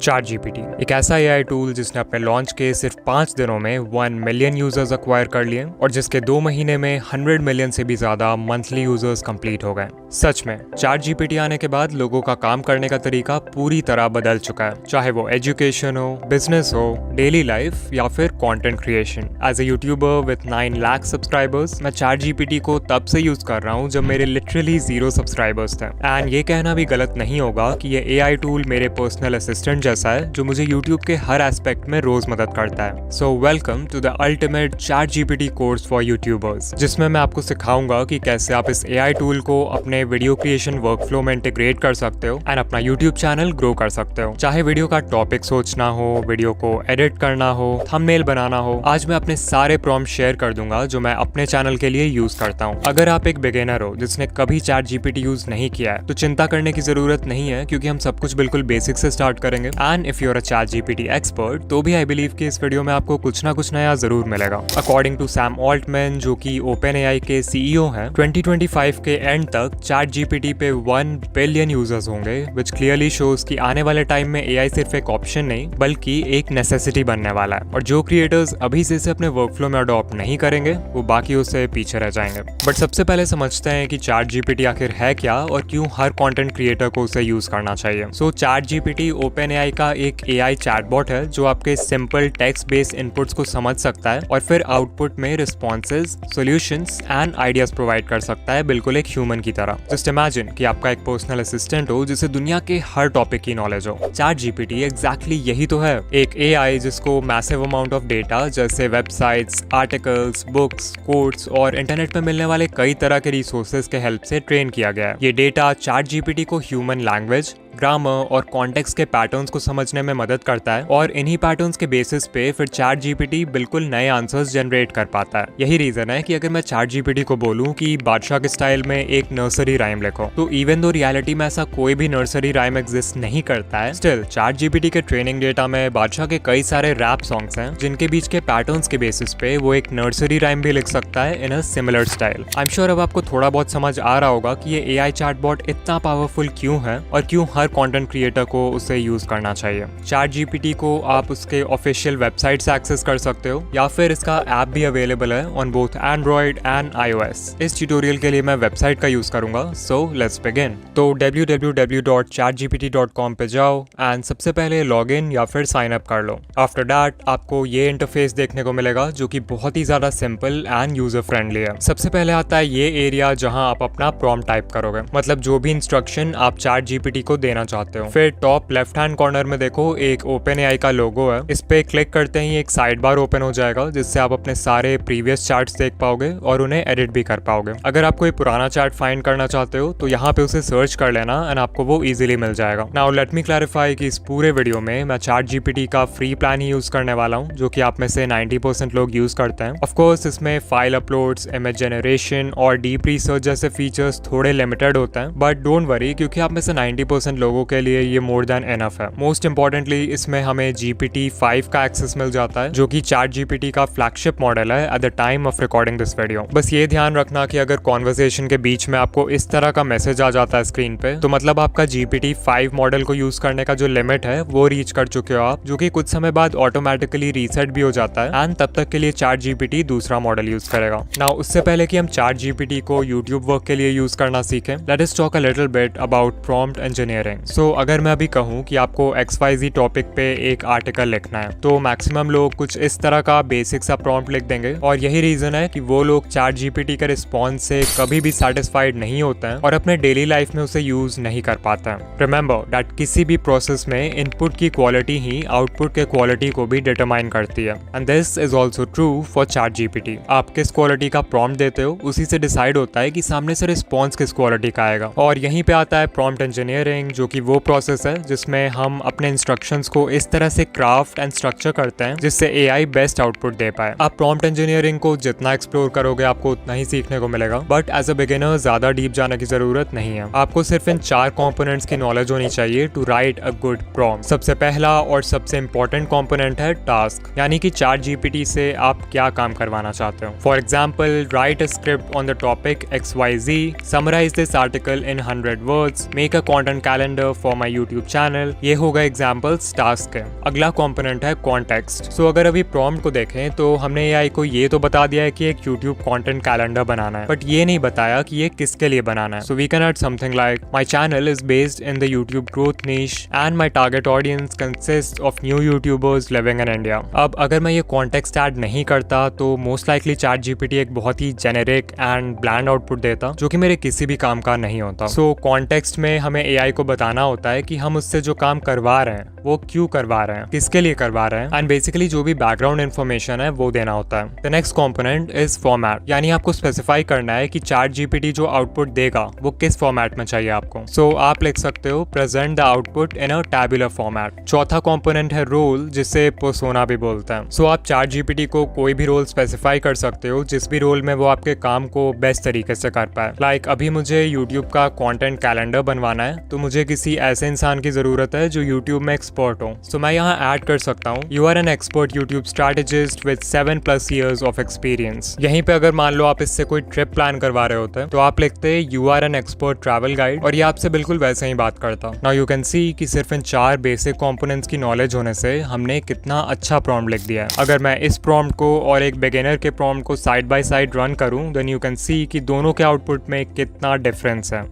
Chat GPT एक ऐसा AI tool जिसने अपने लॉन्च के सिर्फ 5 दिनों में 1 मिलियन यूजर्स अक्वायर कर लिए और जिसके 2 महीने में 100 मिलियन से भी ज्यादा मंथली यूजर्स कंप्लीट हो गए। सच में चैट जीपीटी आने के बाद लोगों का काम करने का तरीका पूरी तरह बदल चुका है, चाहे वो एजुकेशन हो, बिजनेस हो, डेली लाइफ या फिर content creation. As a YouTuber with 9 lakh subscribers मैं चैट जीपीटी को तब से यूज कर रहा हूँ जब मेरे लिटरली 0 सब्सक्राइबर्स थे। एंड ये कहना भी गलत नहीं होगा कि ये एआई टूल मेरे पर्सनल असिस्टेंट जैसा है जो मुझे YouTube के हर एस्पेक्ट में रोज मदद करता है। So welcome to the ultimate ChatGPT course for YouTubers, जिसमें मैं आपको सिखाऊंगा कि कैसे आप इस एआई टूल को अपने वीडियो क्रिएशन वर्कफ्लो में इंटीग्रेट कर सकते हो एंड अपना YouTube चैनल ग्रो कर सकते हो। चाहे वीडियो का टॉपिक सोचना हो, वीडियो को एडिट करना हो, थंबनेल बनाना हो, आज मैं अपने सारे प्रॉम्प्ट शेयर कर दूंगा जो मैं अपने चैनल के लिए यूज करता हूँ। अगर आप एक बिगिनर हो जिसने कभी चैट जीपीटी यूज नहीं किया है तो चिंता करने की जरूरत नहीं है, क्योंकि हम सब कुछ बिल्कुल बेसिक से स्टार्ट करेंगे। And if you are a ChatGPT expert तो भी आई बिलीव कि इस वीडियो में आपको कुछ ना कुछ नया जरूर मिलेगा। अकॉर्डिंग टू सैम ऑल्टमैन, जो कि ओपन एआई के सीईओ हैं, 2025 के एंड तक चैट जीपीटी पे 1 बिलियन यूजर्स होंगे, विच क्लियरली शोज कि आने वाले टाइम में एआई सिर्फ एक ऑप्शन नहीं बल्कि एक नेसेसिटी बनने वाला है। और जो क्रिएटर्स अभी से इसे अपने वर्कफ्लो में अडॉप्ट नहीं करेंगे वो बाकी उससे पीछे रह जाएंगे। बट सबसे पहले समझते हैं कि चैट जीपीटी आखिर है क्या और क्यों हर कंटेंट क्रिएटर को उसे यूज करना चाहिए। सो चैट जीपीटी ओपन एआई का एक एआई चैटबॉट है जो आपके सिंपल टेक्स्ट बेस्ड इनपुट्स को समझ सकता है और फिर आउटपुट में responses, solutions and ideas provide कर सकता है, बिल्कुल एक ह्यूमन की तरह। जस्ट इमेजिन कि आपका एक पर्सनल असिस्टेंट हो जिसे दुनिया के हर टॉपिक की नॉलेज हो। चैट जीपीटी एग्जैक्टली यही तो है, एक एआई जिसको मैसिव अमाउंट ऑफ डेटा जैसे वेबसाइट्स, आर्टिकल्स, बुक्स, कोड्स और इंटरनेट पर मिलने वाले कई तरह के रिसोर्सेज के हेल्प से ट्रेन किया गया है। ये डेटा चैट जीपीटी को ह्यूमन लैंग्वेज, ग्रामर और कॉन्टेक्स्ट के पैटर्न्स को समझने में मदद करता है और इन्हीं पैटर्न्स के बेसिस पे फिर चैट जीपीटी बिल्कुल नए आंसर्स जनरेट कर पाता है। यही रीजन है कि अगर मैं चैट जीपीटी को बोलूं कि बादशाह के स्टाइल में एक नर्सरी राइम लिखो, तो इवन दो रियलिटी में ऐसा कोई भी नर्सरी राइम एग्जिस्ट नहीं करता है, स्टिल चैट जीपीटी के ट्रेनिंग डेटा में बादशाह के कई सारे रैप सॉन्ग्स हैं जिनके बीच के पैटर्न्स के बेसिस पे वो एक नर्सरी राइम भी लिख सकता है in a similar style. I am sure अब आपको थोड़ा बहुत समझ आ रहा होगा कि ये एआई चैटबॉट इतना पावरफुल क्यों है और क्यों हर कंटेंट क्रिएटर को उसे यूज करना चाहिए। चैट जीपीटी को आप उसके ऑफिशियल वेबसाइट से एक्सेस कर सकते हो या फिर इसका ऐप भी अवेलेबल है on both Android and iOS। इस ट्यूटोरियल के लिए मैं वेबसाइट का यूज करूंगा, सो लेट्स बिगिन। तो www.chatgpt.com पे जाओ एंड सबसे पहले लॉग इन या फिर साइन अप कर लो। आफ्टर दैट आपको ये इंटरफेस देखने को मिलेगा जो कि बहुत ही ज्यादा सिंपल एंड यूजर फ्रेंडली है। सबसे पहले आता है ये एरिया जहां आप अपना प्रॉम्प्ट टाइप करोगे, मतलब जो भी इंस्ट्रक्शन आप चैट जीपीटी को देना चाहते हो। फिर टॉप लेफ्ट हैंड कॉर्नर में देखो एक ओपन एआई का लोगो है, इस पे क्लिक करते ही एक साइड बार ओपन हो जाएगा जिससे आप अपने सारे प्रीवियस चार्ट्स देख पाओगे और उन्हें एडिट भी कर पाओगे। अगर आप कोई पुराना चार्ट फाइंड करना चाहते हो तो यहाँ पे उसे सर्च कर लेना एंड आपको वो इजीली मिल जाएगा। नाउ लेट मी क्लैरिफाई कि इस पूरे वीडियो में मैं चैट जीपीटी का फ्री प्लान ही यूज करने वाला हूँ, जो कि आप में से 90% लोग यूज करते हैं। ऑफ कोर्स इसमें फाइल अपलोड्स, इमेज जनरेशन और डीप रिसर्च जैसे फीचर्स थोड़े लिमिटेड होते हैं, बट डोंट वरी क्योंकि आप में से 90% लोगों के लिए ये मोर देन एनफ है। मोस्ट इंपॉर्टेंटली इसमें हमें GPT-5 का एक्सेस मिल जाता है, जो कि चैट जीपीटी का फ्लैगशिप मॉडल है at the time of recording this video. बस ये ध्यान रखना कि अगर कॉन्वर्सेशन के बीच में आपको इस तरह का मैसेज आ जाता है स्क्रीन पे, तो मतलब आपका GPT-5 मॉडल को यूज करने का जो लिमिट है वो रीच कर चुके हो आप, जो कि कुछ समय बाद ऑटोमेटिकली रीसेट भी हो जाता है एंड तब तक के लिए चैट जीपीटी दूसरा मॉडल यूज करेगा। नाउ उससे पहले कि हम चैट जीपीटी को यूट्यूब वर्क के लिए यूज करना सीखें, let us talk a little bit about prompt engineering. So अगर मैं अभी कहूँ कि आपको XYZ टॉपिक पे एक आर्टिकल लिखना है तो मैक्सिमम लोग कुछ इस तरह का बेसिक सा प्रॉम्प्ट लिख देंगे और यही रीजन है कि वो लोग चैट जीपीटी के रिस्पॉन्स से कभी भी सेटिस्फाइड नहीं होते हैं और अपने डेली लाइफ में उसे यूज नहीं कर पाते हैं। रिमेंबर दैट किसी भी प्रोसेस में इनपुट की क्वालिटी ही आउटपुट के क्वालिटी को भी डिटरमाइन करती है and this is also true for chat GPT. आप किस क्वालिटी का प्रॉम्प्ट देते हो उसी से डिसाइड होता है कि सामने से रिस्पॉन्स किस क्वालिटी का आएगा। और यहीं पे आता है प्रॉम्प्ट इंजीनियरिंग, जो कि वो प्रोसेस है जिसमें हम अपने इंस्ट्रक्शंस को इस तरह से क्राफ्ट एंड स्ट्रक्चर करते हैं जिससे एआई बेस्ट आउटपुट दे पाए। आप प्रॉम्प्ट इंजीनियरिंग को जितना एक्सप्लोर करोगे आपको उतना ही सीखने को मिलेगा, बट एज अ बिगिनर ज्यादा डीप जाने की जरूरत नहीं है। आपको सिर्फ इन 4 कंपोनेंट्स की नॉलेज होनी चाहिए to write a good prompt. सबसे पहला और सबसे इंपॉर्टेंट कंपोनेंट है टास्क, यानी कि चैट जीपीटी से आप क्या काम करवाना चाहते हो। For example, write a script on the topic XYZ, summarize this article in 100 words, make a content calendar calendar for my YouTube channel. ये होगा एग्जाम्पल्स टास्क के। अगला कॉम्पोनेंट है कॉन्टेक्स्ट। सो अगर अभी प्रॉम्प्ट को देखें तो हमने एआई को ये तो बता दिया है कि एक यूट्यूब कंटेंट कैलेंडर बनाना है, बट ये नहीं बताया कि ये किसके लिए बनाना है। So we can add something like my channel is based in the YouTube growth niche and my target audience consist of new YouTubers living in India. अब अगर मैं ये कॉन्टेक्स्ट ऐड नहीं करता तो मोस्ट लाइकली चैट जीपीटी एक बहुत ही generic and bland output देता जो कि मेरे किसी भी काम का नहीं होता। सो कॉन्टेक्स्ट में हमें एआई को बताना होता है कि हम उससे जो काम करवा रहे हैं वो क्यों करवा रहे हैं, किसके लिए करवा रहे हैं, एंड बेसिकली जो भी बैकग्राउंड इन्फॉर्मेशन है वो देना होता है। The next component is format, यानी आपको स्पेसिफाई करना है कि चैट जीपीटी जो आउटपुट देगा वो किस फॉर्मेट में चाहिए आपको। सो आप लिख सकते हो present the output in a tabular format. चौथा कॉम्पोनेंट है रोल, जिसे पर्सोना भी बोलते हैं। सो आप चैट जीपीटी को कोई भी रोल स्पेसिफाई कर सकते हो जिस भी रोल में वो आपके काम को बेस्ट तरीके से कर पाए। लाइक अभी मुझे यूट्यूब का कंटेंट कैलेंडर बनवाना है तो मुझे किसी ऐसे इंसान की जरूरत है जो यूट्यूब में एक्सपर्ट हो। सो मैं यहाँ ऐड कर सकता हूँ you are an expert YouTube strategist with 7+ years of experience. यहीं पे अगर मान लो आप इससे कोई ट्रिप प्लान करवा रहे होते हैं तो आप लिखते you are an expert travel guide और ये आपसे बिल्कुल वैसे ही बात करता। नाउ यू कैन सी कि सिर्फ इन 4 बेसिक कंपोनेंट्स की नॉलेज होने से हमने कितना अच्छा प्रॉम्प्ट लिख दिया है। अगर मैं इस प्रॉम्प्ट को और एक बिगिनर के प्रॉम्प्ट को साइड बाय साइड रन करूं देन यू कैन सी कि दोनों के आउटपुट में कितना डिफरेंस है।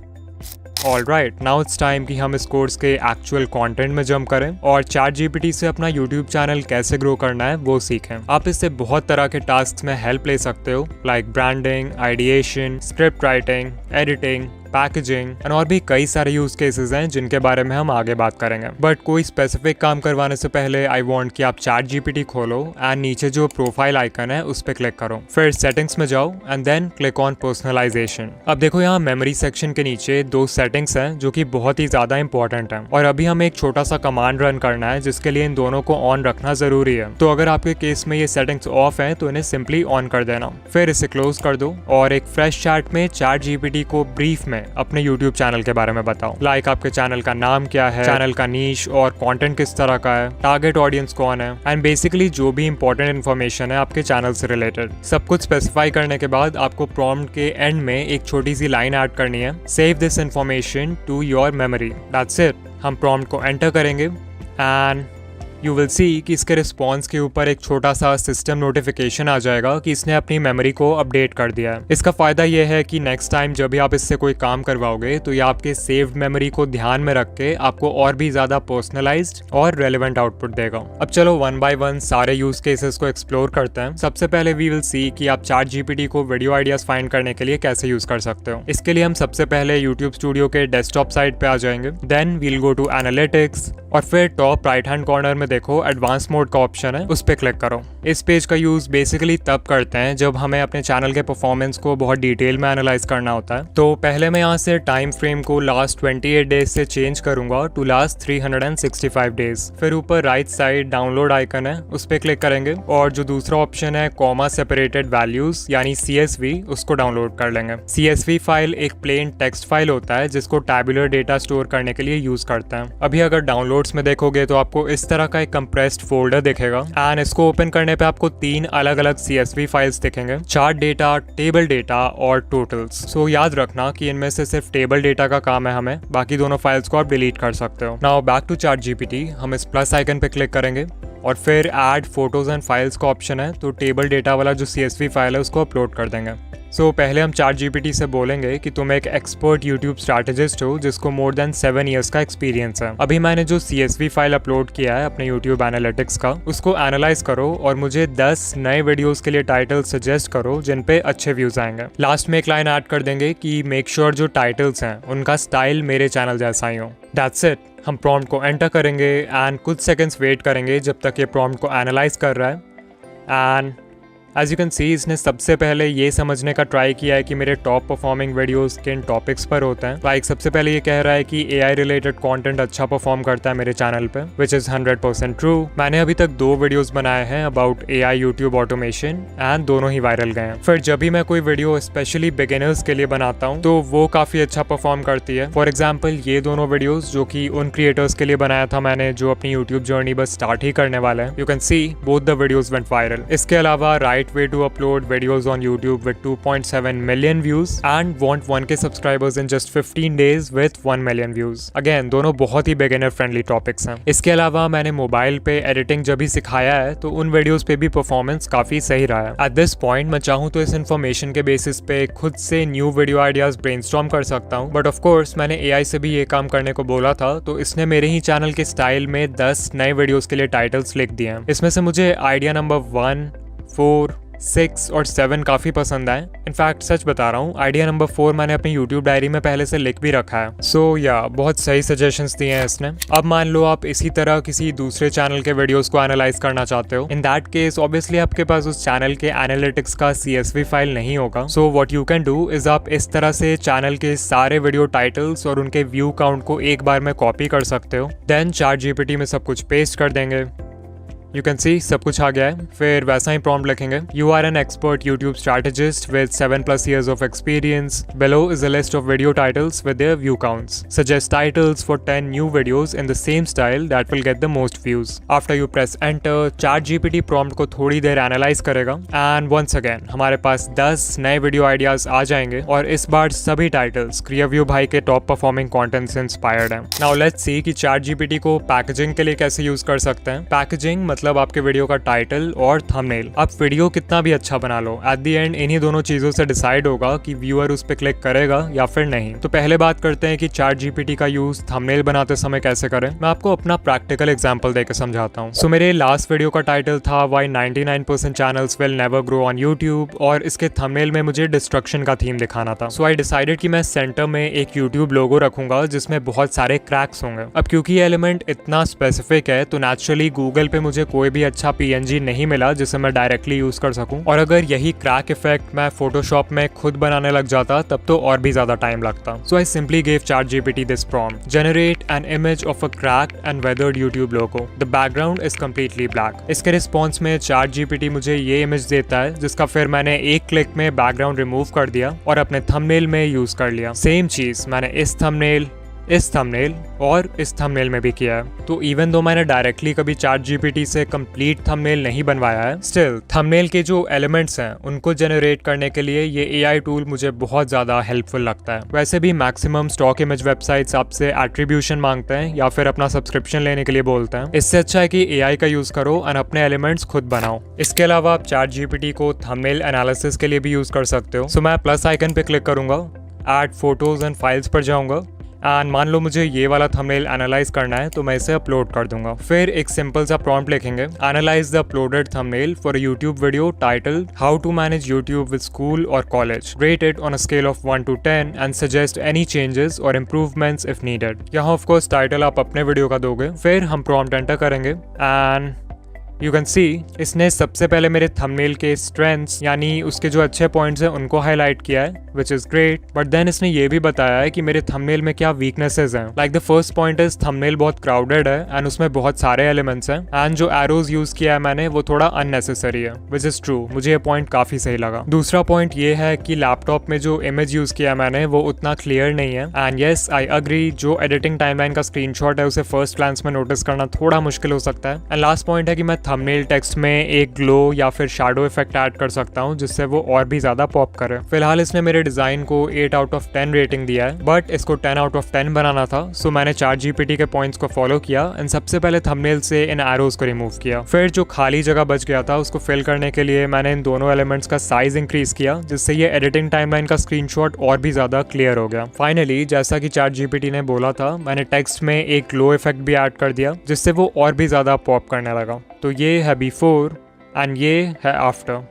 ऑलराइट, नाउ इट्स टाइम कि हम इस कोर्स के एक्चुअल कंटेंट में जंप करें और चैट जीपीटी से अपना यूट्यूब चैनल कैसे ग्रो करना है वो सीखें। आप इससे बहुत तरह के टास्क में हेल्प ले सकते हो like branding, ideation, script writing, editing, packaging and और भी कई सारे यूज केसेस हैं जिनके बारे में हम आगे बात करेंगे। बट कोई स्पेसिफिक काम करवाने से पहले आई वांट कि आप चैट जीपीटी खोलो एंड नीचे जो प्रोफाइल आइकन है उस पर क्लिक करो, फिर सेटिंग्स में जाओ and then click on personalization. अब देखो यहाँ मेमोरी सेक्शन के नीचे 2 सेटिंग्स हैं जो कि बहुत ही ज्यादा इंपॉर्टेंट है और अभी हमें एक छोटा सा कमांड रन करना है जिसके लिए इन दोनों को ऑन रखना जरूरी है। तो अगर आपके केस में ये सेटिंग्स ऑफ है तो इन्हें सिंपली ऑन कर देना, फिर इसे क्लोज कर दो और एक फ्रेश चैट में चैट जीपीटी को ब्रीफ में अपने यूट्यूब चैनल के बारे में बताओ। लाइक आपके चैनल का नाम क्या है, चैनल का नीश और कंटेंट किस तरह का है, टारगेट ऑडियंस कौन है एंड बेसिकली जो भी इंपॉर्टेंट इन्फॉर्मेशन है आपके चैनल से रिलेटेड। सब कुछ स्पेसिफाई करने के बाद आपको प्रॉम्प्ट के एंड में एक छोटी सी लाइन ऐड करनी है, save this information to your memory. That's it. हम प्रॉम्प्ट को एंटर करेंगे एंड यू विल सी कि इसके रिस्पॉन्स के ऊपर एक छोटा सा सिस्टम नोटिफिकेशन आ जाएगा कि इसने अपनी मेमोरी को अपडेट कर दिया है। इसका फायदा यह है कि नेक्स्ट टाइम जब भी आप इससे कोई काम करवाओगे तो ये आपके सेव्ड मेमोरी को ध्यान में रख के आपको और भी ज्यादा पर्सनलाइज्ड और रेलेवेंट आउटपुट देगा। अब चलो 1 by 1 सारे यूज केसेस को एक्सप्लोर करते हैं। सबसे पहले वी विल सी कि आप चैट जीपीटी को वीडियो आइडियाज फाइंड करने के लिए कैसे यूज कर सकते हो। इसके लिए हम सबसे पहले यूट्यूब स्टूडियो के डेस्कटॉप साइट पे आ जाएंगे, then we'll go to analytics और फिर टॉप राइट हैंड कॉर्नर में देखो एडवांस मोड का ऑप्शन है, उस पर क्लिक करो। इस पेज का यूज बेसिकली तब करते हैं जब हमें अपने चैनल के परफॉर्मेंस को बहुत डिटेल में एनालाइज करना होता है। तो पहले मैं यहाँ से टाइम फ्रेम को लास्ट 28 डेज से चेंज करूंगा टू लास्ट 365 डेज। फिर ऊपर राइट साइड डाउनलोड आइकन है, उस पर क्लिक करेंगे और जो दूसरा ऑप्शन है कॉमा सेपरेटेड वैल्यूज यानी CSV, उसको डाउनलोड कर लेंगे। CSV फाइल एक प्लेन टेक्स्ट फाइल होता है जिसको टैबुलर डेटा स्टोर करने के लिए यूज करते हैं। अभी अगर डाउनलोड्स में देखोगे तो आपको इस तरह का एक कंप्रेस्ड फोल्डर दिखेगा एंड इसको ओपन करने पे आपको 3 अलग अलग CSV फाइल्स दिखेंगे, चार्ट डेटा, टेबल डेटा और टोटल्स। सो याद रखना कि इनमें से सिर्फ टेबल डेटा का काम है हमें, बाकी दोनों फाइल्स को आप डिलीट कर सकते हो। Now back to ChatGPT, हम इस प्लस आइकन पे क्लिक करेंगे और फिर ऐड फोटोज एंड फाइल्स का ऑप्शन है, तो टेबल डेटा वाला जो CSV फाइल है उसको अपलोड कर देंगे। सो पहले हम चैट जीपीटी से बोलेंगे कि तुम एक एक्सपर्ट यूट्यूब स्ट्रैटेजिस्ट हो जिसको मोर देन 7 years का एक्सपीरियंस है। अभी मैंने जो CSV फाइल अपलोड किया है अपने यूट्यूब एनालिटिक्स का, उसको एनालाइज करो और मुझे 10 नए वीडियोस के लिए टाइटल सजेस्ट करो जिन पे अच्छे व्यूज आएंगे। लास्ट में एक लाइन ऐड कर देंगे कि मेक श्योर जो टाइटल्स हैं उनका स्टाइल मेरे चैनल जैसा ही हो। That's it. हम प्रॉम्प्ट को एंटर करेंगे एंड कुछ सेकंड्स वेट करेंगे जब तक ये प्रॉम्प्ट को एनालाइज कर रहा है। And as you can see इसने सबसे पहले ये समझने का ट्राई किया है कि मेरे टॉप परफॉर्मिंग वीडियोस किन टॉपिक्स पर होते हैं। लाइक सबसे पहले ये कह रहा है कि AI रिलेटेड कंटेंट अच्छा परफॉर्म करता है मेरे चैनल पे, विच इज 100% ट्रू। मैंने अभी तक 2 वीडियोस बनाए हैं about AI YouTube automation and दोनों ही वायरल गए हैं। फिर जब भी मैं कोई वीडियो स्पेशली बिगिनर्स के लिए बनाता हूँ तो वो काफी अच्छा परफॉर्म करती है। फॉर एग्जाम्पल ये दोनों वीडियोज जो कि उन क्रिएटर्स के लिए बनाया था मैंने जो अपनी यूट्यूब जर्नी बस स्टार्ट ही करने वाले हैं, you can C both the videos went viral. इसके अलावा right right way to upload videos on YouTube with 2.7 million views and want 1K subscribers in just 15 days with 1 million views. Again, दोनों बहुत ही beginner friendly topics हैं. इसके अलावा मैंने mobile पे editing जब भी सिखाया है तो उन वीडियोस पे भी परफॉर्मेंस काफी सही रहा है. At this point मैं चाहूँ तो इस इन्फॉर्मेशन के बेसिस पे खुद से न्यू वीडियो आइडियाज ब्रेनस्टॉर्म कर सकता हूँ, बट ऑफ कोर्स मैंने AI से भी ये काम करने को बोला था, तो इसने मेरे ही चैनल के स्टाइल में 10 नए वीडियोस के लिए टाइटल्स लिख दिए हैं. इसमें से मुझे आइडिया नंबर 1, 4, 6 और 7 काफी पसंद आए. इनफैक्ट सच बता रहा हूँ, आइडिया नंबर 4 मैंने अपनी यूट्यूब डायरी में पहले से लिख भी रखा है. सो बहुत सही सजेशंस दिए हैं इसने. अब मान लो आप इसी तरह किसी दूसरे चैनल के वीडियोस को एनालाइज करना चाहते हो. इन दैट केस ऑब्वियसली आपके पास उस चैनल के एनालिटिक्स का CSV फाइल नहीं होगा. So what you can do is आप इस तरह से चैनल के सारे वीडियो टाइटल्स और उनके व्यू काउंट को एक बार में कॉपी कर सकते हो. देन ChatGPT में सब कुछ पेस्ट कर देंगे. You can see सब कुछ आ गया है. फिर वैसा ही prompt लिखेंगे. You are an expert YouTube strategist with 7+ years of experience. Below is a list of video titles with their view counts. Suggest titles for 10 new videos in the same style that will get the most views. After you press enter, ChatGPT prompt को थोड़ी देर analyse करेगा and once again हमारे पास 10 नए video ideas आ जाएंगे और इस बार सभी titles क्रियाव्यू भाई के टॉप परफॉर्मिंग कंटेंट से इंस्पायर्ड हैं. Now let's see कि ChatGPT को पैकेजिंग के लिए कैसे यूज कर सकते हैं. पैकेजिंग मतलब आपके वीडियो का टाइटल और थंबनेल. आप वीडियो कितना भी अच्छा बना लो, एट द एंड इन्हीं दोनों चीजों से डिसाइड होगा कि व्यूअर उस पर क्लिक करेगा या फिर नहीं. तो पहले बात करते हैं कि ChatGPT का यूज थंबनेल बनाते समय कैसे करें. मैं आपको अपना प्रैक्टिकल एग्जांपल देकर समझाता हूँ. सो मेरे लास्ट वीडियो का टाइटल था why 99% channels will never grow on YouTube और इसके थंबनेल में मुझे डिस्ट्रक्शन का थीम दिखाना था. सो आई डिसाइडेड कि मैं सेंटर में एक यूट्यूब लोगो रखूंगा जिसमें बहुत सारे क्रैक्स होंगे. अब क्योंकि ये एलिमेंट इतना स्पेसिफिक है तो नेचुरली गूगल पे मुझे कोई भी अच्छा PNG नहीं मिला जिसे मैं डायरेक्टली यूज कर सकूं. और अगर यही क्रैक इफेक्ट मैं फोटोशॉप में खुद बनाने लग जाता तब तो और भी ज्यादा टाइम लगता. So I simply gave ChatGPT this prompt. Generate an image of a cracked and weathered YouTube logo. The background is completely black. इसके रिस्पॉन्स में ChatGPT मुझे ये इमेज देता है जिसका फिर मैंने एक क्लिक में बैकग्राउंड रिमूव कर दिया और अपने थंबनेल में यूज कर लिया. सेम चीज मैंने इस थंबनेल और इस थंबनेल में भी किया है. तो इवन दो मैंने डायरेक्टली कभी ChatGPT से कंप्लीट थंबनेल नहीं बनवाया है, स्टिल थंबनेल के जो एलिमेंट्स हैं उनको जनरेट करने के लिए ये AI टूल मुझे बहुत ज़्यादा हेल्पफुल लगता है. वैसे भी मैक्सिमम स्टॉक इमेज वेबसाइट्स आपसे एट्रीब्यूशन मांगते हैं या फिर अपना सब्सक्रिप्शन लेने के लिए बोलते हैं. इससे अच्छा है कि AI का यूज़ करो और अपने एलिमेंट्स खुद बनाओ. इसके अलावा आप ChatGPT को थंबनेल एनालिसिस के लिए भी यूज़ कर सकते हो. सो मैं प्लस आइकन पे क्लिक करूंगा, ऐड फोटोज एंड फाइल्स पर जाऊंगा एंड मान लो मुझे ये वाला थंबनेल एनालाइज करना है तो मैं इसे अपलोड कर दूंगा. फिर एक सिंपल सा प्रॉम्प्ट लिखेंगे. Analyse the uploaded thumbnail for a YouTube video title how to manage YouTube with school और college. Rate it on a scale of 1 to 10 and suggest any changes और इम्प्रूवमेंट्स इफ नीडेड. यहाँ of course title आप अपने video का दोगे. फिर हम prompt enter करेंगे एंड यू कैन सी इसने सबसे पहले मेरे थंबनेल के स्ट्रेंथ्स यानी उसके जो अच्छे पॉइंट्स हैं उनको हाईलाइट किया है, which is great. But then इसने ये भी बताया है कि मेरे थंबनेल में क्या वीकनेसेस हैं. Like the first point is thumbnail बहुत क्राउडेड है एंड उसमें बहुत सारे एलिमेंट्स हैं एंड जो एरोज यूज किया है मैंने वो थोड़ा अननेसेसरी है, विच इज ट्रू. मुझे ये पॉइंट काफी सही लगा. दूसरा पॉइंट ये है कि लैपटॉप में जो इमेज यूज किया मैंने वो उतना क्लियर नहीं है एंड येस आई अग्री जो एडिटिंग टाइमलाइन का स्क्रीनशॉट है उसे फर्स्ट ग्लांस में नोटिस करना थोड़ा मुश्किल हो सकता है. एंड लास्ट पॉइंट है कि मैं थंबनेल टेक्स्ट में एक ग्लो या फिर शैडो इफेक्ट ऐड कर सकता हूँ जिससे वो और भी ज्यादा पॉप करे. फिलहाल इसने मेरे डिजाइन को 8 out of 10 रेटिंग दिया है, बट इसको 10 out of 10 बनाना था. सो मैंने ChatGPT के पॉइंट्स को फॉलो किया एंड सबसे पहले थंबनेल से इन एरोज को रिमूव किया. फिर जो खाली जगह बच गया था उसको फिल करने के लिए मैंने इन दोनों एलिमेंट्स का साइज इंक्रीज किया जिससे ये एडिटिंग टाइमलाइन का स्क्रीनशॉट और भी ज्यादा क्लियर हो गया. फाइनली जैसा कि ChatGPT ने बोला था मैंने टेक्स्ट में एक ग्लो इफेक्ट भी ऐड कर दिया जिससे वो और भी ज्यादा पॉप करने लगा. तो ये है बिफोर एंड ये है आफ्टर.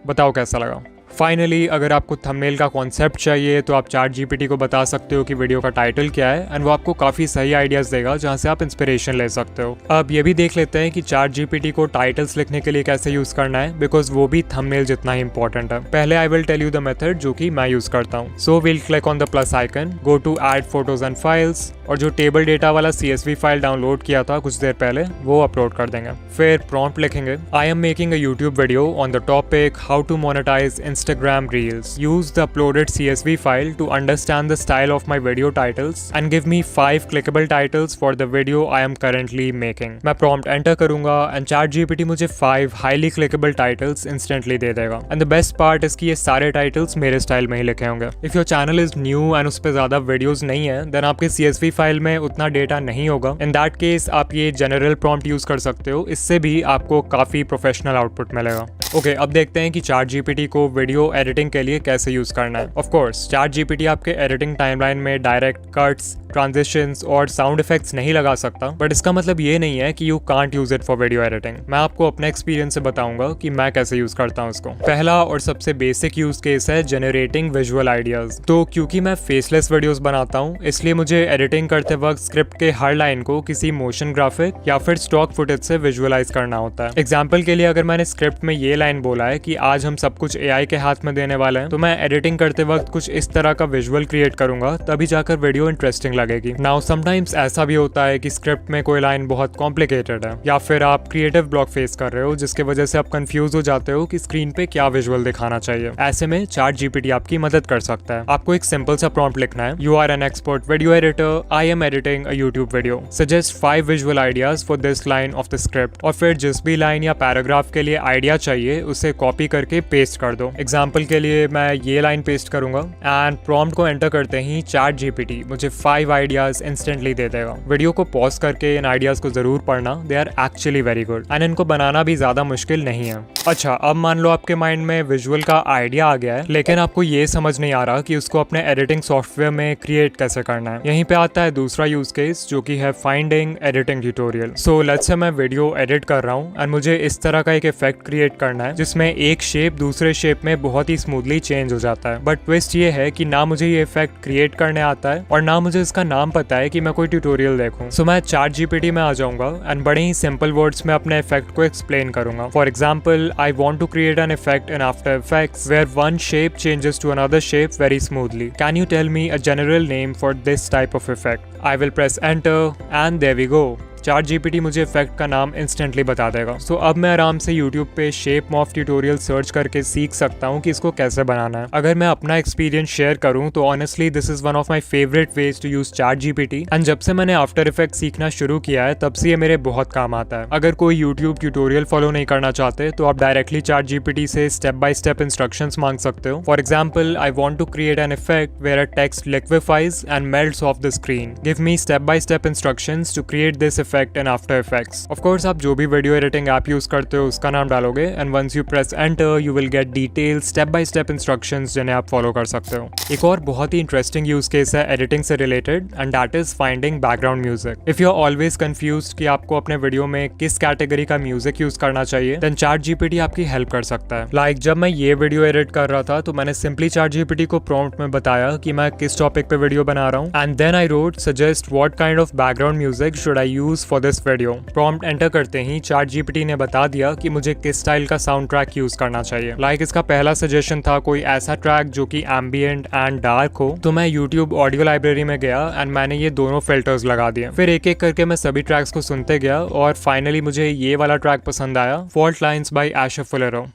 बताओ कैसा लगा. फाइनली अगर आपको थंबनेल का कॉन्सेप्ट चाहिए तो आप ChatGPT को बता सकते हो कि वीडियो का टाइटल क्या है एंड वो आपको काफ़ी सही आइडियाज़ देगा जहाँ से आप इंस्पिरेशन ले सकते हो. अब ये भी देख लेते हैं कि ChatGPT को टाइटल्स लिखने के लिए कैसे यूज़ करना है, बिकॉज वो भी थंबनेल जितना ही इंपॉर्टेंट है. पहले I will tell you the method जो कि मैं यूज़ करता हूँ. So will click on the plus icon, go to add photos and files और जो टेबल डेटा वाला CSV फाइल डाउनलोड किया था कुछ देर पहले वो अपलोड कर देंगे. फिर प्रॉम्प्ट लिखेंगे. I am making a YouTube video on the topic how to monetize Instagram Reels. Use the uploaded CSV file to understand the style of my video titles and give me 5 clickable titles for the video I am currently making. मैं prompt enter करूंगा and ChatGPT मुझे 5 highly clickable titles instantly दे देगा. And the best part is कि ये सारे titles मेरे style में ही लिखे होंगे. If your channel is new and उस पे ज़्यादा वीडियोस नहीं है, then आपके CSV फाइल में उतना डेटा नहीं होगा. In that case आप ये जनरल prompt यूज कर सकते हो. इससे भी आपको काफ़ी प्रोफेशनल आउटपुट मिलेगा. ओके, अब देखते हैं कि ChatGPT को वीडियो एडिटिंग के लिए कैसे यूज करना है. ऑफ कोर्स ChatGPT आपके एडिटिंग टाइमलाइन में डायरेक्ट कट्स, ट्रांजिशंस और साउंड इफेक्ट्स नहीं लगा सकता, बट इसका मतलब ये नहीं है कि you can't use it for video editing. मैं आपको अपने एक्सपीरियंस से बताऊंगा कि मैं कैसे यूज करता हूँ इसको. पहला और सबसे बेसिक यूज केस है जनरेटिंग विजुअल आइडियाज. तो क्योंकि मैं फेसलेस वीडियोस बनाता हूँ, इसलिए मुझे एडिटिंग करते वक्त स्क्रिप्ट के हर लाइन को किसी मोशन ग्राफिक या फिर स्टॉक फुटेज से विजुअलाइज करना होता है. एग्जाम्पल के लिए अगर मैंने स्क्रिप्ट में ये लाइन बोला है कि आज हम सब कुछ AI के हाथ में देने वाले हैं, तो मैं एडिटिंग करते वक्त कुछ इस तरह का विजुअल क्रिएट करूंगा, तभी जाकर वीडियो इंटरेस्टिंग लगेगी. नाउ समटाइम्स ऐसा भी होता है कि स्क्रिप्ट में कोई लाइन बहुत कॉम्प्लिकेटेड है या फिर आप क्रिएटिव ब्लॉक फेस कर रहे हो, जिसके वजह से आप कंफ्यूज हो जाते हो कि स्क्रीन पे क्या विजुअल दिखाना चाहिए. ऐसे में ChatGPT आपकी मदद कर सकता है. आपको एक सिंपल सा प्रॉम्प्ट लिखना है. You are an expert video editor, I am editing a YouTube video, suggest 5 visual ideas for this line of the script. और फिर जिस भी लाइन या पैराग्राफ के लिए आइडिया चाहिए उसे कॉपी करके पेस्ट कर दो. एग्जाम्पल के लिए मैं ये लाइन पेस्ट करूंगा एंड प्रॉम्प्ट को एंटर करते ही ChatGPT मुझे 5 आइडियाज इंस्टेंटली दे देगा. वीडियो को पॉज करके इन आइडियाज को जरूर पढ़ना. They are actually very good and इनको बनाना भी ज्यादा मुश्किल नहीं है. अच्छा, अब मान लो आपके माइंड में विजुअल का आइडिया आ गया है, लेकिन आपको ये समझ नहीं आ रहा कि उसको अपने एडिटिंग सॉफ्टवेयर में क्रिएट कैसे करना है. यहीं पे आता है दूसरा यूज केस, जो कि है finding editing tutorial. So let's say मैं वीडियो एडिट कर रहा हूँ एंड मुझे इस तरह का एक इफेक्ट क्रिएट करना है जिसमें एक शेप दूसरे शेप में बहुत ही स्मूथली चेंज हो जाता है. बट ट्विस्ट ये है कि ना मुझे ये इफेक्ट क्रिएट करने आता है और ना मुझे इसका नाम पता है कि मैं कोई ट्यूटोरियल देखूं. सो मैं ChatGPT में आ जाऊंगा एंड बड़े ही सिंपल वर्ड्स में अपने इफेक्ट को एक्सप्लेन करूंगा. For example, I want to create an effect in After Effects where one shape changes to another shape very smoothly. Can you tell me a general name for this type of effect? I will press enter and there we go. ChatGPT मुझे effect का नाम instantly बता देगा. सो अब मैं आराम से YouTube पे शेप मॉर्फ ट्यूटोरियल सर्च करके सीख सकता हूँ कि इसको कैसे बनाना है. अगर मैं अपना एक्सपीरियंस शेयर करूँ तो honestly this is one of my favourite ways to use ChatGPT and जब से मैंने आफ्टर इफेक्ट सीखना शुरू किया है तब से ये मेरे बहुत काम आता है. अगर कोई YouTube ट्यूटोरियल फॉलो नहीं करना चाहते तो आप डायरेक्टली ChatGPT से स्टेप बाय स्टेप इंस्ट्रक्शंस मांग सकते हो. For example, I want to create an effect where a text liquifies and melts off the screen. Give me step by step instructions to create this effect in After Effect. Of course, आप जो भी video editing app use करते हो उसका नाम डालोगे and once you press enter you will get detail step by step instructions जिन्हें आप फॉलो कर सकते हो. एक और बहुत ही इंटरेस्टिंग यूज केस है एडिटिंग से related and that is finding background music. If you are always confused कि आपको अपने वीडियो में किस कैटेगरी का म्यूजिक यूज करना चाहिए, देन ChatGPT आपकी हेल्प कर सकता है. लाइक जब मैं ये वीडियो एडिट कर रहा था तो मैंने सिंपली ChatGPT को प्रॉम्प्ट में बताया कि मैं किस टॉपिक पे वीडियो बना रहा हूँ and then I wrote suggest what kind of background music should I use for this video. Prompt enter करते ही ChatGPT ने बता दिया कि मुझे किस स्टाइल का साउंड ट्रैक यूज करना चाहिए. लाइक इसका पहला सजेशन था कोई ऐसा ट्रैक जो कि एम्बिएंट एंड डार्क हो. तो मैं YouTube ऑडियो लाइब्रेरी में गया एंड मैंने ये दोनों फिल्टर्स लगा दिए. फिर एक एक करके मैं सभी ट्रैक्स को सुनते गया और फाइनली मुझे ये वाला ट्रैक पसंद आया, फॉल्ट लाइन्स बाय एशर फुलेरो.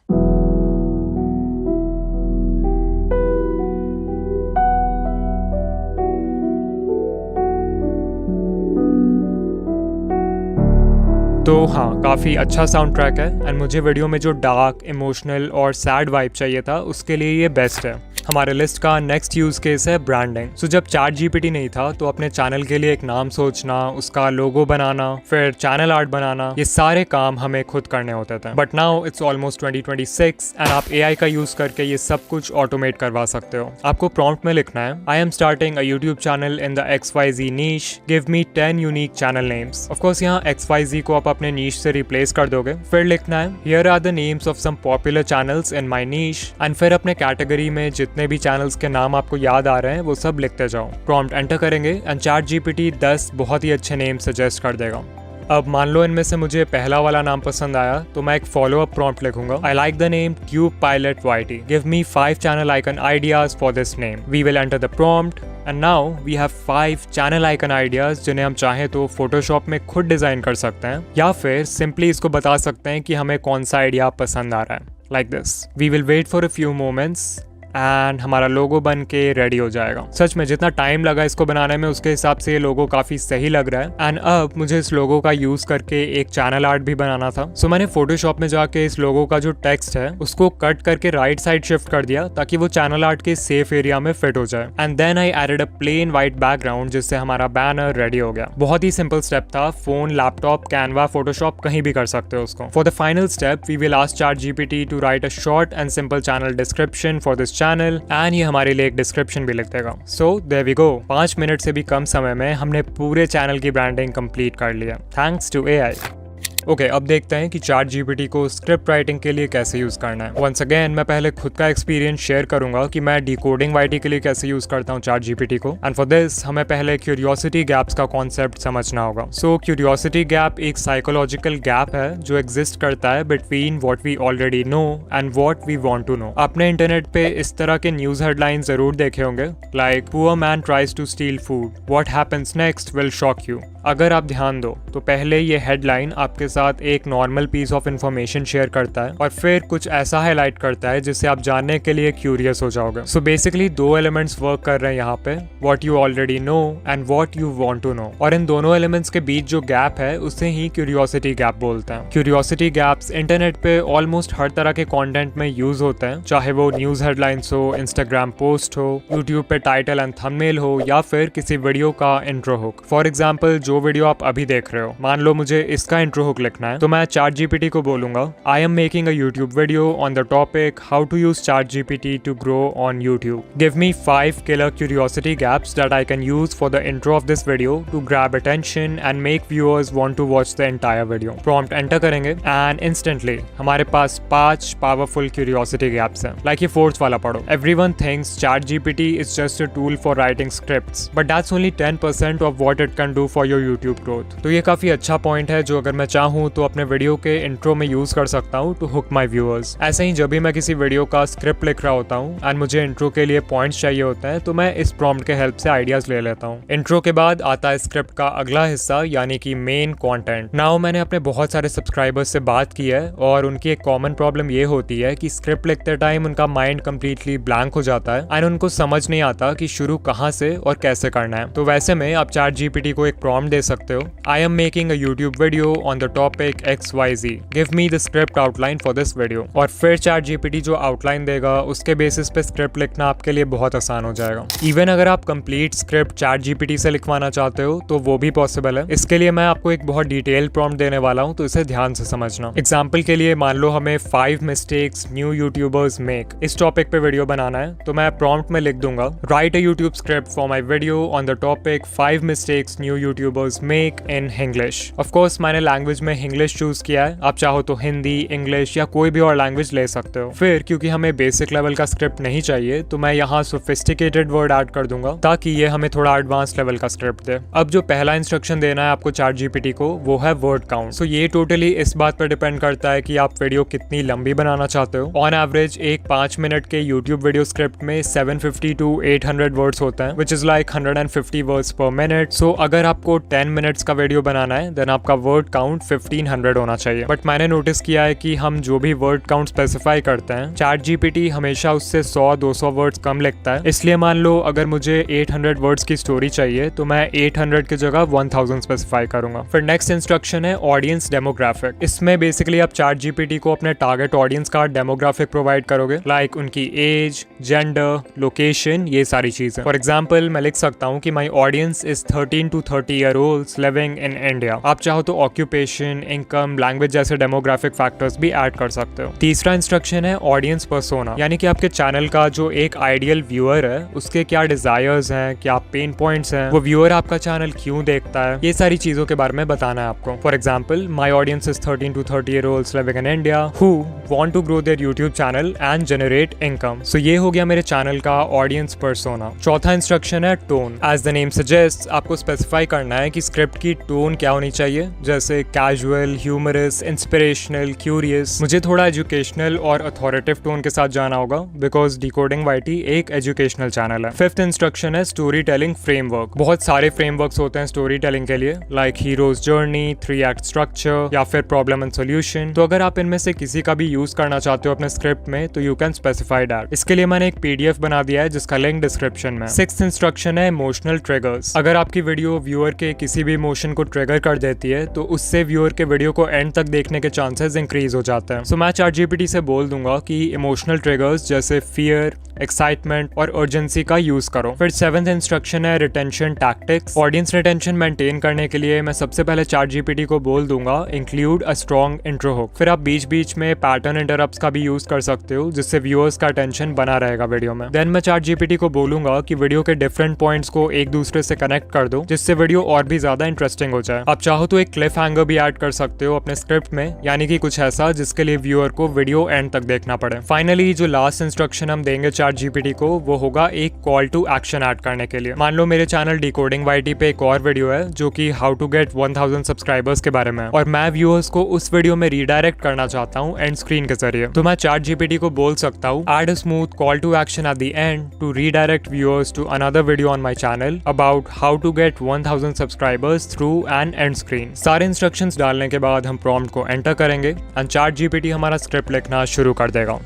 तो हाँ, काफ़ी अच्छा साउंड ट्रैक है एंड मुझे वीडियो में जो डार्क, इमोशनल और सैड वाइब चाहिए था उसके लिए ये बेस्ट है. हमारे लिस्ट का नेक्स्ट यूज केस है ब्रांडिंग. सो जब ChatGPT नहीं था तो अपने चैनल के लिए एक नाम सोचना, उसका लोगो बनाना, फिर चैनल आर्ट बनाना, ये सारे काम हमें खुद करने होते थे. But now it's almost 2026 and आप AI का यूज करके ये सब कुछ ऑटोमेट करवा सकते हो. आपको प्रॉम्प्ट में लिखना है, I am starting a YouTube channel in the XYZ niche, give me 10 unique channel names. Of course यहाँ XYZ को आप अपने नीश से रिप्लेस कर दोगे. फिर लिखना है, here are the names of some popular channels in my niche and फिर अपने कैटेगरी में जितने भी चैनल्स के नाम आपको याद आ रहे हैं वो सब लिखते जाओ. प्रॉम्प्ट एंटर करेंगे एंड ChatGPT 10 बहुत ही अच्छे नेम सजेस्ट कर देगा. अब मान लो इनमें से मुझे पहला वाला नाम पसंद आया तो मैं एक फॉलो अप प्रॉम्प्ट लिखूंगा. I like the name Tube Pilot YT. Give me 5 channel icon ideas for this name. We will enter the prompt and now we have 5 channel icon ideas जिन्हें हम चाहे तो फोटोशॉप में खुद design कर सकते हैं या फिर सिंपली इसको बता सकते हैं कि हमें कौन सा आइडिया पसंद आ रहा है. like this. We will wait for a few moments and हमारा लोगो बन के रेडी हो जाएगा। सच में जितना टाइम लगा इसको बनाने में उसके हिसाब से ये लोगो काफी सही लग रहा है। एंड अब मुझे इस लोगो का यूज करके एक चैनल आर्ट भी बनाना था। सो मैंने फोटोशॉप में जाके इस लोगो का जो टेक्स्ट है उसको कट करके राइट साइड शिफ्ट कर दिया ताकि वो चैनल आर्ट के सेफ एरिया में फिट हो जाए। And then I added a plain white background जिससे हमारा बैनर रेडी हो गया। बहुत ही सिंपल स्टेप था। फोन, लैपटॉप, कैनवा, फोटोशॉप कहीं भी कर सकते हो उसको। For the final step we will ask ChatGPT to write a short and simple channel description for this channel and ये हमारे लिए एक डिस्क्रिप्शन भी लिख देगा। सो देयर वी गो। 5 मिनट से भी कम समय में हमने पूरे चैनल की ब्रांडिंग कंप्लीट कर लिया थैंक्स टू AI। ओके, अब देखते हैं कि ChatGPT को स्क्रिप्ट राइटिंग के लिए कैसे यूज करना है। वंस अगेन मैं पहले खुद का एक्सपीरियंस शेयर करूंगा कि मैं डिकोडिंग वाइटी के लिए कैसे यूज करता हूँ ChatGPT को। एंड फॉर दिस हमें पहले क्यूरियोसिटी गैप्स का कॉन्सेप्ट समझना होगा। सो क्यूरियोसिटी गैप एक साइकोलॉजिकल गैप है जो एग्जिस्ट करता है between what we already know and what we want to know. आपने इंटरनेट पे इस तरह के न्यूज हेडलाइन जरूर देखे होंगे, like poor man tries to steal food, what happens next will shock you. अगर आप ध्यान दो तो पहले ये हेडलाइन आपके साथ एक normal piece of information share करता है और फिर कुछ ऐसा हाईलाइट करता है जिससे आप जानने के लिए क्यूरियस हो जाओगे। सो बेसिकली 2 एलिमेंट्स वर्क कर रहे हैं यहाँ पे, what you already know and what you want to know. और इन दोनों एलिमेंट्स के बीच जो गैप है उसे ही क्यूरियोसिटी गैप बोलते हैं। क्यूरियोसिटी गैप्स इंटरनेट पे ऑलमोस्ट हर तरह के कंटेंट में यूज होते हैं, चाहे वो न्यूज हेडलाइंस हो, इंस्टाग्राम पोस्ट हो, यूट्यूब पे टाइटल एंड थंबनेल हो, या फिर किसी वीडियो का इंट्रो हुक। फॉर एग्जाम्पल जो वीडियो आप अभी देख रहे हो, मान लो मुझे इसका इंट्रो हुक लिखना है तो मैं ChatGPT को बोलूंगा I am making a YouTube video on the topic how to use ChatGPT to grow on YouTube. Give me 5 killer curiosity gaps that I can use for the intro of this video to grab attention and make viewers want to watch the entire video। Prompt enter करेंगे and instantly हमारे पास 5 powerful curiosity gaps हैं। Like ये 4th वाला पढ़ो, everyone thinks ChatGPT is just a tool for writing scripts but that's only 10% of what it can do for your YouTube growth. तो ये काफी अच्छा पॉइंट है जो अगर मैं चाहूँ तो अपने वीडियो के इंट्रो में यूज कर सकता हूँ टू हुक माय व्यूअर्स। ऐसे ही जब भी मैं किसी वीडियो का स्क्रिप्ट लिख रहा होता हूँ एंड मुझे इंट्रो के लिए पॉइंट्स चाहिए होते हैं तो मैं इस प्रॉम्प्ट के हेल्प से आइडियाज ले लेता हूँ। इंट्रो के बाद आता है स्क्रिप्ट का अगला हिस्सा यानी कि मेन कंटेंट। नाउ मैंने अपने बहुत सारे सब्सक्राइबर्स से बात की है और उनकी एक कॉमन प्रॉब्लम ये होती है कि स्क्रिप्ट लिखते टाइम उनका माइंड कंप्लीटली ब्लैंक हो जाता है एंड उनको समझ नहीं आता कि शुरू कहाँ से और कैसे करना है। तो वैसे में आप ChatGPT को एक प्रॉम्प्ट दे सकते हो, आई am making a YouTube video on the topic XYZ, give me the script outline for this video. और फिर ChatGPT जो आउटलाइन देगा उसके बेसिस पे स्क्रिप्ट लिखना आपके लिए बहुत आसान हो जाएगा। इवन अगर आप कंप्लीट स्क्रिप्ट ChatGPT से लिखवाना चाहते हो तो वो भी पॉसिबल है। इसके लिए मैं आपको एक बहुत डिटेल प्रॉम्प्ट देने वाला हूँ तो इसे ध्यान से समझना। एग्जाम्पल के लिए मान लो हमें 5 मिस्टेक्स न्यू यूट्यूबर्स मेक, इस टॉपिक पे वीडियो बनाना है तो मैं प्रॉम्प्ट में लिख दूंगा right a YouTube script for my video on the topic 5 mistakes new YouTubers make in English. Of course मैंने लैंग्वेज में इंग्लिश चूज किया है, आप चाहो तो हिंदी, इंग्लिश या कोई भी और लैंग्वेज ले सकते हो। फिर क्योंकि हमें बेसिक लेवल का स्क्रिप्ट नहीं चाहिए तो मैं यहाँ सोफिस्टिकेटेड वर्ड ऐड कर दूंगा ताकि ये हमें थोड़ा एडवांस लेवल का स्क्रिप्ट दे। अब जो पहला इंस्ट्रक्शन देना है आपको ChatGPT को वो है वर्ड काउंट। सो ये टोटली इस बात पर डिपेंड करता है कि आप वीडियो कितनी लंबी बनाना चाहते हो। ऑन एवरेज एक 5 मिनट के यूट्यूब वीडियो स्क्रिप्ट में 750 to 800 वर्ड्स होते हैं which is like 150 words per minute. So अगर आपको 10 मिनट्स का वीडियो बनाना है देन आपका वर्ड काउंट 1500 होना चाहिए। बट मैंने नोटिस किया है कि हम जो भी वर्ड काउंट स्पेसिफाई करते हैं ChatGPT हमेशा उससे 100-200 वर्ड्स कम लिखता है। इसलिए मान लो अगर मुझे 800 वर्ड्स की स्टोरी चाहिए तो मैं 800 की जगह 1000 स्पेसिफाई करूंगा। फिर नेक्स्ट इंस्ट्रक्शन है ऑडियंस डेमोग्राफिक। इसमें बेसिकली आप ChatGPT को अपने टारगेट ऑडियंस का डेमोग्राफिक प्रोवाइड करोगे, लाइक उनकी एज, जेंडर, लोकेशन, ये सारी चीजें। फॉर एग्जाम्पल मैं लिख सकता हूँ कि माई audience is 13 to 30 year olds living in India. आप चाहो तो ऑक्यूपेशन, इनकम, लैंग्वेज जैसे डेमोग्राफिक फैक्टर्स भी ऐड कर सकते हो। तीसरा इंस्ट्रक्शन है ऑडियंस पर्सोना, यानी कि आपके चैनल का जो एक आइडियल व्यूअर है उसके क्या डिजायर्स हैं, क्या पेन पॉइंट्स हैं, वो व्यूअर आपका चैनल क्यों देखता है, ये सारी चीजों के बारे में बताना है आपको। For example my audience is 13 to 30 year olds living in India who want to grow their YouTube channel and generate income. So ये हो गया मेरे चैनल का ऑडियंस पर्सोना। चौथा इंस्ट्रक्शन है टोन। एज द नेम सजेस्ट आपको स्पेसिफाई करना है है कि स्क्रिप्ट की टोन क्या होनी चाहिए, जैसे कैजुअल, ह्यूमरस, इंस्पिरेशनल, क्यूरियस। मुझे थोड़ा एजुकेशनल और अथॉरिटेटिव टोन के साथ जाना होगा बिकॉज डिकोडिंग वाईटी एक एजुकेशनल चैनल है। फिफ्थ इंस्ट्रक्शन है स्टोरी टेलिंग फ्रेमवर्क। बहुत सारे फ्रेमवर्क्स होते हैं स्टोरी टेलिंग के लिए, like heroes journey, 3 act structure या फिर प्रॉब्लम एंड सोल्यूशन। तो अगर आप इनमें से किसी का भी यूज करना चाहते हो अपने स्क्रिप्ट में तो यू कैन स्पेसिफाई दैट। इसके लिए मैंने एक पीडीएफ बना दिया है जिसका लिंक डिस्क्रिप्शन में। सिक्स्थ इंस्ट्रक्शन है इमोशनल ट्रिगर्स। अगर आपकी वीडियो व्यूअर के किसी भी इमोशन को ट्रिगर कर देती है तो उससे व्यूअर के वीडियो को एंड तक देखने के चांसेस इंक्रीज हो जाते हैं। सो मैं ChatGPT से बोल दूंगा कि इमोशनल ट्रिगर्स जैसे फियर, एक्साइटमेंट और अर्जेंसी का यूज करो। फिर सेवंथ इंस्ट्रक्शन है retention tactics. Audience retention maintain करने के लिए मैं सबसे पहले ChatGPT को बोल दूंगा include a strong intro hook. फिर आप बीच बीच में पैटर्न इंटरप्ट्स का भी यूज कर सकते हो जिससे व्यूअर्स का अटेंशन बना रहेगा वीडियो में। देन मैं ChatGPT को बोलूंगा कि वीडियो के डिफरेंट पॉइंट्स को एक दूसरे से कनेक्ट कर दो जिससे वीडियो और भी ज्यादा इंटरेस्टिंग हो जाए। आप चाहो तो एक क्लिफ हैंगर भी ऐड कर सकते हो अपने स्क्रिप्ट में, यानी कि कुछ ऐसा जिसके लिए व्यूअर को वीडियो एंड तक देखना पड़े। फाइनली जो लास्ट इंस्ट्रक्शन हम देंगे ChatGPT को वो होगा एक कॉल टू एक्शन ऐड करने के लिए। मान लो मेरे चैनल डिकोडिंग वाईटी पे एक और वीडियो है जो कि हाउ टू गेट 1000 सब्सक्राइबर्स के बारे में, और मैं व्यूअर्स को उस वीडियो में रीडायरेक्ट करना चाहता हूँ एंड स्क्रीन के जरिए। तो मैं ChatGPT को बोल सकता हूँ add a smooth call to action at the end to redirect viewers to another video on my channel about how to get 1000 subscribers through an end screen. सारे इंस्ट्रक्शंस डालने के बाद हम प्रॉम्प्ट को एंटर करेंगे एंड ChatGPT हमारा script लिखना शुरू कर देगा।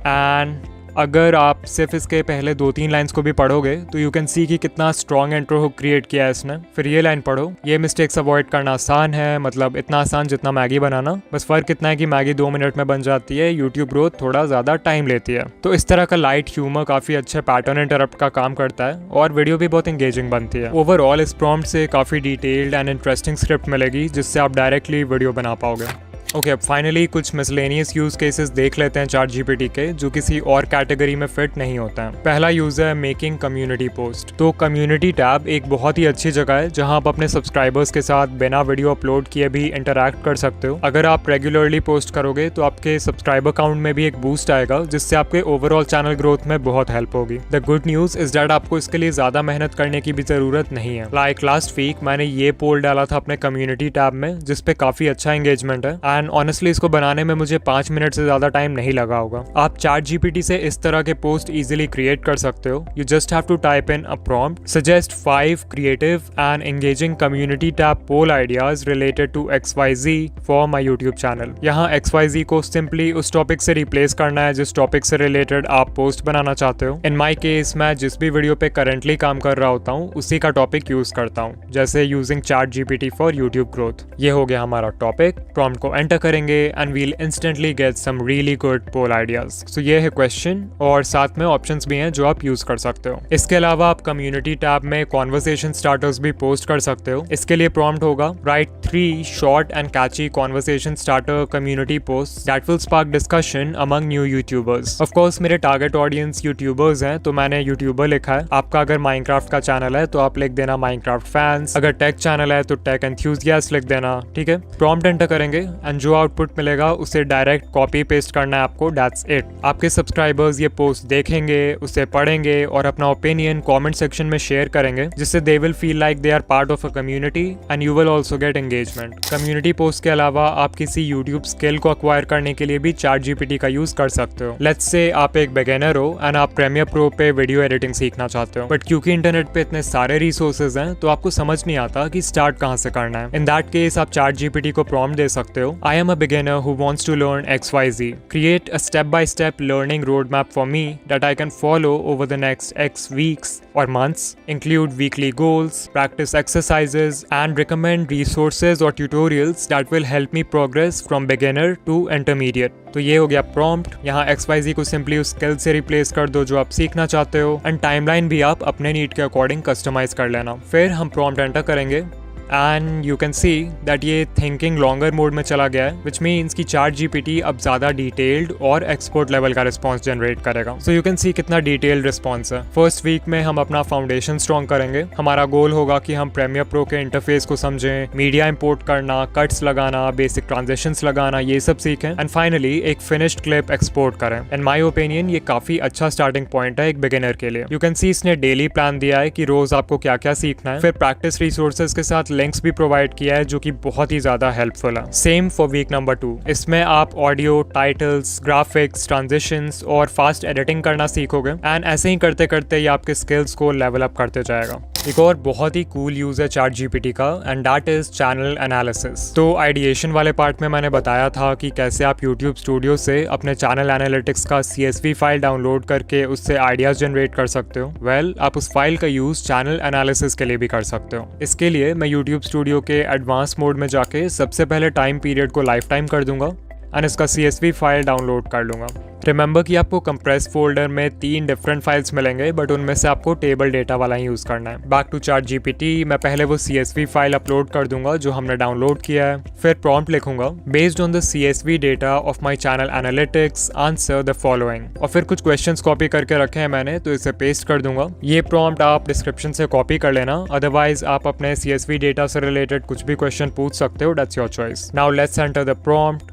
एंड अगर आप सिर्फ इसके पहले 2-3 लाइंस को भी पढ़ोगे तो यू कैन सी कि कितना स्ट्रॉन्ग इंट्रो हुक क्रिएट किया है इसने। फिर ये लाइन पढ़ो, ये मिस्टेक्स अवॉइड करना आसान है, मतलब इतना आसान जितना मैगी बनाना, बस फर्क इतना है कि मैगी 2 मिनट में बन जाती है, यूट्यूब ग्रोथ थोड़ा ज्यादा टाइम लेती है। तो इस तरह का लाइट ह्यूमर काफी अच्छे पैटर्न इंटरप्ट का काम करता है और वीडियो भी बहुत एंगेजिंग बनती है। ओवरऑल इस प्रॉम्प्ट से काफी डिटेल्ड एंड इंटरेस्टिंग स्क्रिप्ट मिलेगी जिससे आप डायरेक्टली वीडियो बना पाओगे। ओके, अब फाइनली कुछ मिसलेनियस यूज केसेस देख लेते हैं ChatGPT के जो किसी और कैटेगरी में फिट नहीं होते हैं। पहला यूज है मेकिंग कम्युनिटी पोस्ट। तो कम्युनिटी टैब एक बहुत ही अच्छी जगह है जहां आप अपने सब्सक्राइबर्स के साथ बिना वीडियो अपलोड किए भी इंटरैक्ट कर सकते हो। अगर आप रेगुलरली पोस्ट करोगे तो आपके सब्सक्राइबर काउंट में भी एक बूस्ट आएगा जिससे आपके ओवरऑल चैनल ग्रोथ में बहुत हेल्प होगी। The good news is that आपको इसके लिए ज्यादा मेहनत करने की भी जरूरत नहीं है। लाइक लास्ट वीक मैंने ये पोल डाला था अपने कम्युनिटी टैब में जिसपे काफी अच्छा एंगेजमेंट है एंड ऑनेस्टली इसको बनाने में मुझे 5 मिनट से ज्यादा टाइम नहीं लगा होगा। आप ChatGPT से इस तरह के पोस्ट इजीली क्रिएट कर सकते हो। You just have to type in a prompt suggest 5 creative and engaging community tab poll ideas related to XYZ for my YouTube channel. यहाँ XYZ को सिंपली उस टॉपिक से रिप्लेस करना है जिस टॉपिक से रिलेटेड आप पोस्ट बनाना चाहते हो। इन माई केस मैं जिस भी वीडियो पे करंटली काम कर रहा होता हूँ उसी का टॉपिक यूज करता हूँ, जैसे using ChatGPT for YouTube growth. ये हो गया हमारा टॉपिक। प्रॉम्प्ट को एंटर करेंगे and we'll instantly get some really good poll ideas. So ये है क्वेश्चन और साथ में ऑप्शंस भी हैं जो आप यूज कर सकते हो। इसके अलावा आप कम्युनिटी टैब में कॉन्वर्सेशन स्टार्टर्स भी पोस्ट कर सकते हो। इसके लिए प्रॉम्प्ट होगा write 3 short and catchy conversation starter community post that will spark discussion among new YouTubers. Of course मेरे टारगेट ऑडियंस यूट्यूबर्स हैं तो मैंने यूट्यूबर लिखा है। आपका अगर माइनक्राफ्ट का चैनल है तो आप लिख देना माइनक्राफ्ट फैंस, अगर टेक चैनल है तो टेक एंथुसियास्ट लिख देना। ठीक है, प्रॉम्प्ट एंटर करेंगे एंड जो आउटपुट मिलेगा उसे डायरेक्ट कॉपी पेस्ट करना है आपको। That's it. आपके सब्सक्राइबर्स ये पोस्ट देखेंगे, उसे पढ़ेंगे और अपना ओपिनियन कमेंट सेक्शन में शेयर करेंगे जिससे they will feel like they are part of a community and you will also get engagement. Community post के अलावा आप किसी यूट्यूब स्किल को अक्वायर करने के लिए भी ChatGPT का यूज कर सकते हो। लेट्स से आप एक बिगिनर हो एंड आप प्रीमियर प्रो पे वीडियो एडिटिंग सीखना चाहते हो, बट क्योंकि इंटरनेट पे इतने सारे रिसोर्सेज हैं तो आपको समझ नहीं आता कि स्टार्ट कहाँ से करना है। इन दैट केस आप ChatGPT को प्रॉम्प्ट दे सकते हो I am a beginner who wants to learn XYZ. Create a step-by-step learning roadmap for me that I can follow over the next X weeks or months. Include weekly goals, practice exercises, and recommend resources or tutorials that will help me progress from beginner to intermediate. तो ये हो गया prompt. यहाँ XYZ को simply उस skill से replace कर दो जो आप सीखना चाहते हो एंड टाइमलाइन भी आप अपने नीड के अकॉर्डिंग कस्टमाइज कर लेना। फिर हम प्रॉम्प्ट एंटर करेंगे and you can see that ये थिंकिंग लॉन्गर मोड में चला गया है, विच मीन्स कि ChatGPT अब ज़्यादा डिटेल्ड और एक्सपर्ट लेवल का रिस्पॉन्स जनरेट करेगा। सो यू कैन सी कितना डिटेल्ड रिस्पॉन्स है। फर्स्ट वीक में हम अपना फाउंडेशन स्ट्रॉन्ग करेंगे। हमारा गोल होगा कि हम प्रीमियर प्रो के इंटरफेस को समझें, मीडिया इंपोर्ट करना, कट्स लगाना, बेसिक ट्रांजिशंस लगाना, ये सब सीखें एंड फाइनली एक फिनिश्ड क्लिप एक्सपोर्ट करें। इन माय ओपिनियन ये काफी अच्छा स्टार्टिंग पॉइंट है एक बिगिनर के लिए। यू कैन सी इसने डेली प्लान दिया है कि रोज आपको क्या क्या सीखना है, फिर प्रैक्टिस रिसोर्सेज के साथ लिंक्स भी प्रोवाइड किया है जो कि बहुत ही ज्यादा हेल्पफुल है। Same for week number 2। इसमें आप ऑडियो, टाइटल्स, ग्राफिक्स, ट्रांजिशंस और फास्ट एडिटिंग करना सीखोगे एंड ऐसे ही करते करते ये आपके स्किल्स को लेवल अप करते जाएगा। एक और बहुत ही कूल यूज है ChatGPT का and that is channel analysis. तो आइडिएशन वाले पार्ट में मैंने बताया था कि कैसे आप YouTube स्टूडियो से अपने चैनल एनालिटिक्स का CSV फाइल डाउनलोड करके उससे आइडियाज जनरेट कर सकते हो। वेल, आप उस फाइल का यूज चैनल एनालिसिस के लिए भी कर सकते हो। इसके लिए मैं YouTube स्टूडियो के एडवांस मोड में जाके सबसे पहले टाइम पीरियड को लाइफ टाइम कर दूंगा एंड इसका CSV फाइल डाउनलोड कर लूंगा। रिमेंबर कि आपको कंप्रेस फोल्डर में 3 डिफरेंट फाइल्स मिलेंगे, बट उनमें से आपको टेबल डेटा वाला ही यूज करना है। बैक टू ChatGPT, मैं पहले वो CSV फाइल अपलोड कर दूंगा जो हमने डाउनलोड किया है, फिर प्रॉम्प्ट लिखूंगा based on the CSV data of my channel analytics, answer the following, और फिर कुछ क्वेश्चंस कॉपी करके रखे हैं मैंने, तो इसे पेस्ट कर दूंगा। ये प्रॉम्प्ट आप डिस्क्रिप्शन से कॉपी कर लेना, अदरवाइज आप अपने CSV डेटा से रिलेटेड कुछ भी क्वेश्चन पूछ सकते हो, that's your choice. Now let's enter the prompt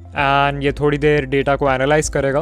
and ये थोड़ी देर डेटा को एनालाइज करेगा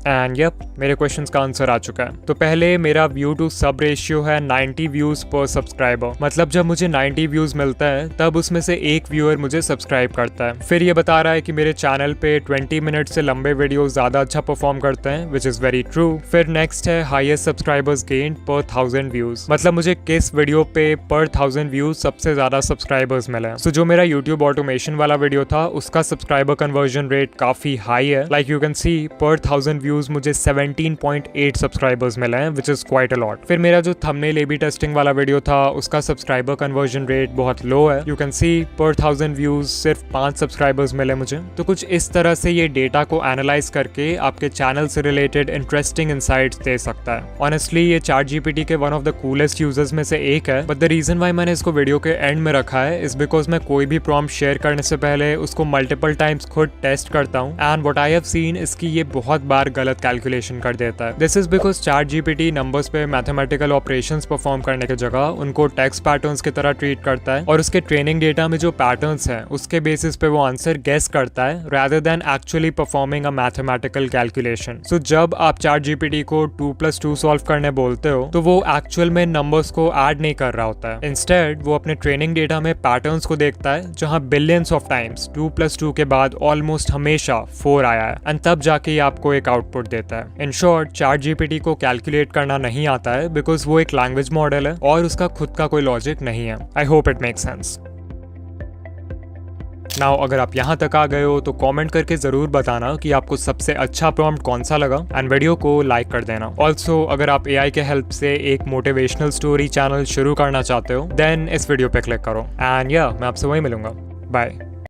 एंड यप, मेरे क्वेश्चंस का आंसर आ चुका है। तो पहले मेरा व्यू टू सब रेशियो है 90 व्यूज पर सब्सक्राइबर, मतलब जब मुझे 90 व्यूज मिलता है तब उसमें से एक व्यूअर मुझे सब्सक्राइब करता है। फिर ये बता रहा है कि मेरे चैनल पे 20 मिनट से लंबे वीडियो ज्यादा अच्छा परफॉर्म करते हैं, विच इज वेरी ट्रू। फिर नेक्स्ट है हाईएस्ट सब्सक्राइबर्स गेन पर 1000 व्यूज, मतलब मुझे किस वीडियो पे पर 1000 व्यूज सबसे ज्यादा सब्सक्राइबर्स मिले। सो जो मेरा यूट्यूब ऑटोमेशन वाला वीडियो था उसका सब्सक्राइबर कन्वर्जन रेट काफी हाई है। लाइक यू कैन सी पर 1000 व्यूज मुझे 17.8 सब्सक्राइबर्स मिले हैं, which is quite a lot. फिर मेरा जो थंबनेल A/B टेस्टिंग वाला वीडियो था उसका सब्सक्राइबर कन्वर्जन रेट बहुत लो है। यू कैन सी पर 1000 व्यूज सिर्फ 5 सब्सक्राइबर्स मिले मुझे। तो कुछ इस तरह से ये डेटा को एनालाइज करके आपके चैनल से रिलेटेड इंटरेस्टिंग इनसाइट्स दे सकता है। ऑनेस्टली ये ChatGPT के one of the coolest users में से एक है, बट द रीजन वाई मैंने इसको वीडियो के एंड में रखा है इज बिकॉज मैं कोई भी प्रॉम्प्ट शेयर करने से पहले उसको मल्टीपल टाइम्स खुद टेस्ट करता हूँ and what I have seen इसकी ये बहुत बार गलत कैलकुलेशन कर देता है। This is because ChatGPT numbers पे मैथमेटिकल ऑपरेशंस परफॉर्म करने की जगह उनको टेक्स्ट पैटर्न्स की तरह ट्रीट करता है और उसके ट्रेनिंग डेटा में जो पैटर्न्स हैं उसके बेसिस पे वो आंसर गेस करता है rather than actually performing a mathematical calculation. So जब आप ChatGPT को 2+2 सॉल्व करने बोलते हो तो वो एक्चुअल में नंबर्स को ऐड नहीं कर रहा होता है। इंस्टेड वो अपने ट्रेनिंग डेटा में पैटर्न्स को देखता है जहां बिलियंस ऑफ टाइम्स 2+2 के बाद ऑलमोस्ट हमेशा 4 आया है एंड तब जाके आपको एक आउटपुट देता है। इन शॉर्ट ChatGPT को कैलकुलेट करना नहीं आता है बिकॉज वो एक लैंग्वेज मॉडल है और उसका खुद का कोई लॉजिक नहीं है। I hope it makes sense. Now अगर आप यहाँ तक आ गए हो तो कमेंट करके जरूर बताना कि आपको सबसे अच्छा प्रॉम्प्ट कौन सा लगा एंड वीडियो को लाइक कर देना। ऑल्सो अगर आप AI के हेल्प से एक मोटिवेशनल स्टोरी चैनल शुरू करना चाहते हो देन इस वीडियो पे क्लिक करो एंड या मैं आपसे वहीं मिलूंगा। बाय।